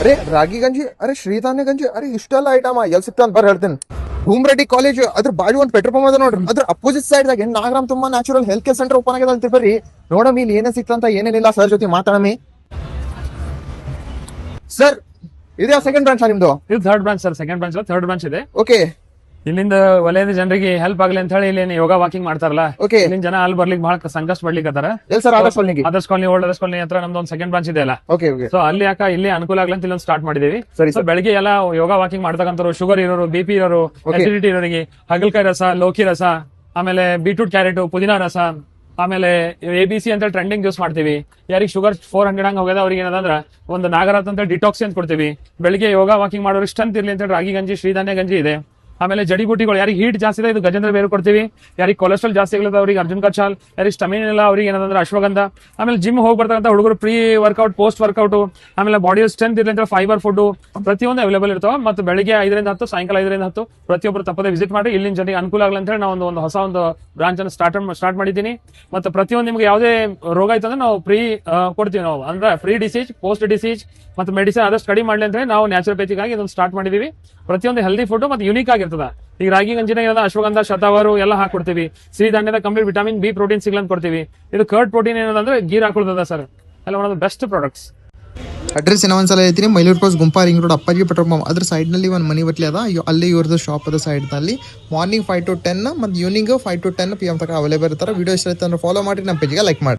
ಅರೆ ರಾಗಿ ಗಂಜಿ, ಅರೆ ಶ್ರೀಧಾನ್ಯ ಗಂಜಿ, ಅರೆ ಇಷ್ಟೆಲ್ಲ ಐಟಮ್ ಎಲ್ ಸಿಗ್ತಾ ಅಂತ ಬರ್ ಹೇಳ್ತೇನೆ. ಭೂಮರೆಡ್ಡಿ ಕಾಲೇಜ್ ಅದ್ರ ಬಾಜು ಒಂದು ಪೆಟ್ರೋಲ್ ಪಂಪ್ ಅದ ನೋಡ್ರಿ, ಅದ್ರ ಅಪೋಸಿಟ್ ಸೈಡ್ ದಾಗ ನಾಗರಾಮ್ ತುಂಬಾ natural health care centre open ಆಗಿದೆ ಅಂತ ಬರ್ರಿ ನೋಡಮಿ ಇಲ್ಲಿ ಏನೇ ಸಿಕ್ತಂತ ಏನೇನಿಲ್ಲ ಸರ್ ಜೊತೆ ಮಾತಾಡಮಿ. ಸರ್ ಇದೇ ಸೆಕೆಂಡ್ ಬ್ರಾಂಚ್ ನಿಮ್ದು? ಇದು third branch sir, second branch third branch ಇದೆ. ಓಕೆ, ಇಲ್ಲಿಂದ ವಲಯದ ಜನರಿಗೆ ಹೆಲ್ಪ್ ಆಗ್ಲಿ ಅಂತ ಹೇಳಿ ಇಲ್ಲಿ ಯೋಗ ವಾಕಿಂಗ್ ಮಾಡ್ತಾರಲ್ಲ, ಓಕೆ. ಇಲ್ಲಿಂದ ಜನ ಅಲ್ಲಿ ಬರ್ಲಿಕ್ಕೆ ಬಹಳ ಸಂಕಷ್ಟ ಪಡ್ಲಿಕ್ಕೆ ಎಲ್ ಸರ್? ಆದರ್ಶ್ ಕಾಲೋನಿಗೆ? Adarsh colony, old Adarsh colony ಹತ್ರ ನಮ್ದು ಒಂದು ಸೆಕೆಂಡ್ ಬ್ರಾಂಚ್ ಇದೆ ಅಲ್ಲ. Okay okay. ಸೊ ಅಲ್ಲಿ ಇಲ್ಲಿ ಅನುಕೂಲ ಆಗ್ಲಿ ಅಂತ ಇಲ್ಲೊಂದು ಸ್ಟಾರ್ಟ್ ಮಾಡಿದೀವಿ. ಸರಿ ಸೊ ಬೆಳಗ್ಗೆ ಎಲ್ಲ ಯೋಗ ವಾಕಿಂಗ್ ಮಾಡ್ತಕ್ಕಂಥವ್ರು, ಶುಗರ್ ಇರೋರು, BP ಇರೋರು, ಅಸಿಡಿಟಿ ಇರೋರಿಗೆ ಹಾಗಲಕಾಯಿ ರಸ, ಲೌಕಿ ರಸ, ಆಮೇಲೆ ಬೀಟ್ರೂಟ್, ಕ್ಯಾರೆಟ್, ಪುದೀನಾ ರಸ, ಆಮೇಲೆ ABC ಅಂತ ಟ್ರೆಂಡಿಂಗ್ ಜ್ಯೂಸ್ ಮಾಡ್ತೀವಿ. ಯಾರಿಗೆ ಶುಗರ್ 400 ಹಂಗ ಹೋಗದ ಅವ್ರಿಗೆ ಏನಂದ್ರ ಒಂದು ನಾಗರಾತ್ ಅಂತ ಡಿಟಾಕ್ಸಿ ಅಂತ ಕೊಡ್ತೀವಿ. ಬೆಳಿಗ್ಗೆ ಯೋಗ ವಾಕಿಂಗ್ ಮಾಡೋರು ಸ್ಟ್ರೆಂತ್ ಇರ್ಲಿ ಅಂತ ರಾಗಿ ಗಂಜಿ, ಶ್ರೀಧಾನ್ಯ ಗಂಜಿ ಇದೆ. ಆಮೇಲೆ ಜಡಿಬೂಟಿಗಳು, ಯಾರಿಗೆ ಹೀಟ್ ಜಾಸ್ತಿ ಇದೆ ಇದು ಗಜೇಂದ್ರ ಬೇರು ಕೊಡ್ತೀವಿ. ಯಾರಿಗೆ ಕೊಲೆಸ್ಟ್ರಾಲ್ ಜಾಸ್ತಿ ಇಲ್ಲದ ಅವ್ರಿಗೆ ಅರ್ಜುನ್ ಕಚಾಲ್, ಯಾರಿಗೆ ಸ್ಟಮಿನ್ ಇಲ್ಲ ಅವ್ರಿಗೆ ಏನಂದ್ರೆ ಅಶ್ವಗಂಧ. ಆಮೇಲೆ ಜಿಮ್ ಹೋಗಿ ಬರ್ತಕ್ಕಂಥ ಹುಡುಗರು ಪ್ರೀ ವರ್ಕೌಟ್, ಪೋಸ್ಟ್ ವರ್ಕೌಟ್, ಆಮೇಲೆ ಬಾಡಿ ಸ್ಟ್ರೆಂತ್ ಇರ್ಲಿ ಅಂತ ಫೈಬರ್ ಫುಡ್ ಪ್ರತಿಯೊಂದು ಅವೈಲೇಬಲ್ ಇರ್ತಾವ. ಮತ್ತು ಬೆಳಿಗ್ಗೆ 5 ರಿಂದ 10, ಸಾಯಂಕಾಲ 5 ರಿಂದ 10 ಪ್ರತಿಯೊಬ್ಬರು ತಪ್ಪದೆ ವಿಸಿಟ್ ಮಾಡಿ. ಇಲ್ಲಿನ ಜನರಿಗೆ ಅನುಕೂಲ ಆಗಲಿ ಅಂತ ಹೇಳಿ ನಾವು ಒಂದು ಹೊಸ ಒಂದು ಬ್ರಾಂಚ್ ಅನ್ನು ಸ್ಟಾರ್ಟ್ ಮಾಡಿದ್ದೀನಿ. ಮತ್ತು ಪ್ರತಿಯೊಂದು ನಿಮ್ಗೆ ಯಾವುದೇ ರೋಗ ಆಯ್ತಂದ್ರೆ ನಾವು ಫ್ರೀ ಕೊಡ್ತೀವಿ. ನಾವು ಅಂದ್ರೆ ಫ್ರೀ ಡಿಸೀಜ್, ಪೋಸ್ಟ್ ಡಿಸೀಜ್ ಮತ್ತು ಮೆಡಿಸಿನ್ ಆದಷ್ಟು ಕಡಿಮೆ ಮಾಡಲಿ ಅಂತ ಹೇಳಿ ನಾವು ನ್ಯಾಚುರೋಪತಿಕ್ ಆಗಿ ಇದನ್ನು ಸ್ಟಾರ್ಟ್ ಮಾಡಿದೀವಿ. ಪ್ರತಿಯೊಂದು ಹೆಲ್ದಿ ಫುಡ್ ಮತ್ತು ಯುನೀಕ್ ಆಗಿರ್ತದ. ಈಗ ರಾಗಿ ಗಂಜಿನ ಅಶ್ವಗಂಧ, ಶತಾವರು ಎಲ್ಲ ಹಾಕೊಡ್ತೀವಿ. ಸಿರಿಧಾನ್ಯದ ಕಂಪ್ಲೀಟ್ ವಿಟಮಿನ್ B ಪ್ರೋಟೀನ್ ಸಿಗ್ಲ ಅಂತ ಕೊಡ್ತೀವಿ. ಇದು ಕರ್ಡ್ ಪ್ರೋಟೀನ್ ಏನಂದ್ರೆ ಗೀರ್ ಹಾಕೊಳ್ತದ ಸರ್, ಎಲ್ಲ one of the best products. Address ಇನ್ನೊಂದ್ಸಲ ಹೇಳ್ತೀನಿ, ಮೈಲೂರು ಕ್ರಾಸ್ ಗುಂಪಾ ರಿಂಗ್ ರೋಡ್ ಅಪ್ಪಾಜಿ ಪೆಟ್ರೋಲ್ ಪಂಪ್ ಅದ್ರ ಸೈಡ್ ನಲ್ಲಿ ಒಂದು ಮನಿ ಬಟ್ಲಿ ಅದ, ಅಲ್ಲಿ ಇವ್ರದ್ದು ಶಾಪ್ ಅದ ಸೈಡ್ ನಲ್ಲಿ. ಮಾರ್ನಿಂಗ್ 5 to 10 ಮತ್ತು ಈವ್ನಿಂಗ್ 5 to 10 PM ತನಕ ಅವೈಲೇಬಲ್ ಇರ್ತಾರೆ. ವಿಡಿಯೋ ಇಷ್ಟ ಆಯ್ತು ಅಂದ್ರೆ ಫಾಲೋ ಮಾಡಿ, ನಮ್ಮ ಪೇಜ್ಗೆ ಲೈಕ್ ಮಾಡಿ.